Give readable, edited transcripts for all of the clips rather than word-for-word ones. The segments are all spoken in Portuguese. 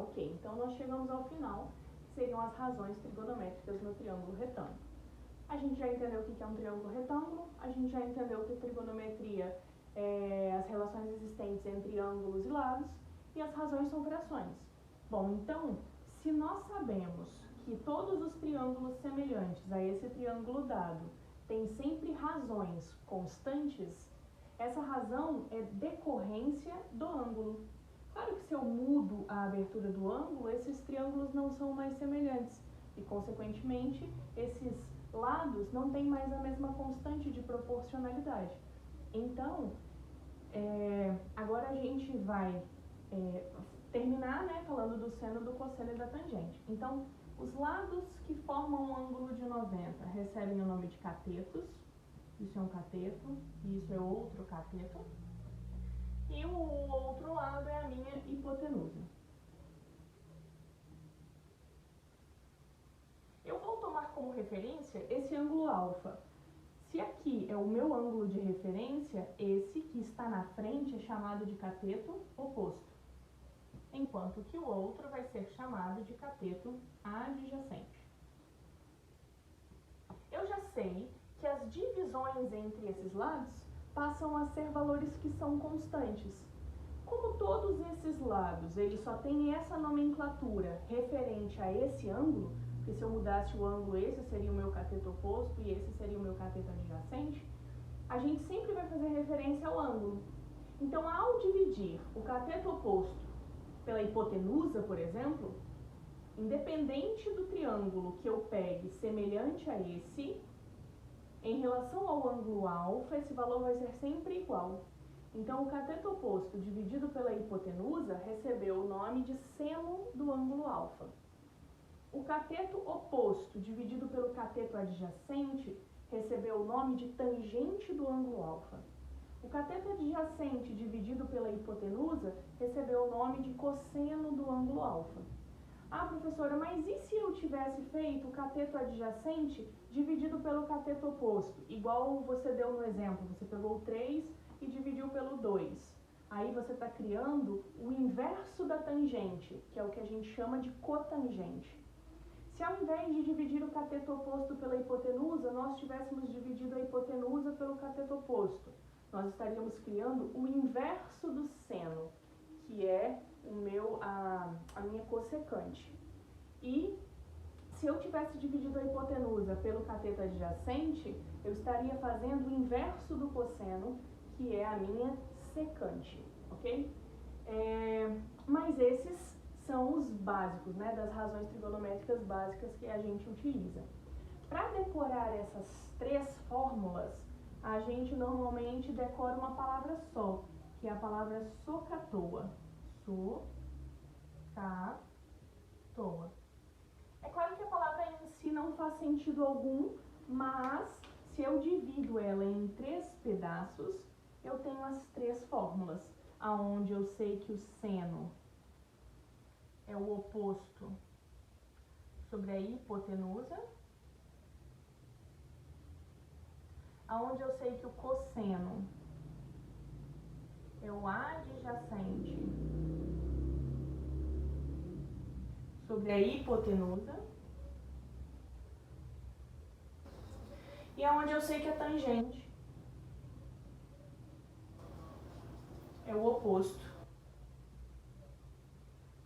Ok, então nós chegamos ao final, que seriam as razões trigonométricas no triângulo retângulo. A gente já entendeu o que é um triângulo retângulo, a gente já entendeu que a trigonometria é as relações existentes entre ângulos e lados, e as razões são frações. Bom, então, se nós sabemos que todos os triângulos semelhantes a esse triângulo dado têm sempre razões constantes, essa razão é decorrência do ângulo. Claro que se eu mudo a abertura do ângulo, esses triângulos não são mais semelhantes e, consequentemente, esses lados não têm mais a mesma constante de proporcionalidade. Então, agora a gente vai terminar, né, falando do seno, do cosseno e da tangente. Então, os lados que formam um ângulo de 90 recebem o nome de catetos. Isso é um cateto, e isso é outro cateto. E o outro lado é a minha hipotenusa. Eu vou tomar como referência esse ângulo alfa. Se aqui é o meu ângulo de referência, esse que está na frente é chamado de cateto oposto, enquanto que o outro vai ser chamado de cateto adjacente. Eu já sei que as divisões entre esses lados passam a ser valores que são constantes. Como todos esses lados eles só têm essa nomenclatura referente a esse ângulo, porque se eu mudasse o ângulo, esse seria o meu cateto oposto e esse seria o meu cateto adjacente, a gente sempre vai fazer referência ao ângulo. Então, ao dividir o cateto oposto pela hipotenusa, por exemplo, independente do triângulo que eu pegue semelhante a esse, em relação ao ângulo alfa, esse valor vai ser sempre igual. Então, o cateto oposto dividido pela hipotenusa recebeu o nome de seno do ângulo alfa. O cateto oposto dividido pelo cateto adjacente recebeu o nome de tangente do ângulo alfa. O cateto adjacente dividido pela hipotenusa recebeu o nome de cosseno do ângulo alfa. Ah, professora, mas e se eu tivesse feito o cateto adjacente dividido pelo cateto oposto? Igual você deu no exemplo, você pegou o 3 e dividiu pelo 2. Aí você está criando o inverso da tangente, que é o que a gente chama de cotangente. Se ao invés de dividir o cateto oposto pela hipotenusa, nós tivéssemos dividido a hipotenusa pelo cateto oposto, nós estaríamos criando o inverso do seno, que é a minha cossecante. E se eu tivesse dividido a hipotenusa pelo cateto adjacente, eu estaria fazendo o inverso do cosseno, que é a minha secante, ok? Mas esses são os básicos, né, das razões trigonométricas básicas que a gente utiliza. Para decorar essas três fórmulas, a gente normalmente decora uma palavra só, que é a palavra SOHCAHTOA. SOHCAHTOA. É claro que a palavra em si não faz sentido algum, mas se eu divido ela em 3 pedaços, eu tenho as 3 fórmulas, aonde eu sei que o seno é o oposto sobre a hipotenusa, aonde eu sei que o cosseno é o adjacente sobre a hipotenusa, e aonde eu sei que a tangente é o oposto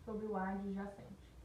sobre o adjacente.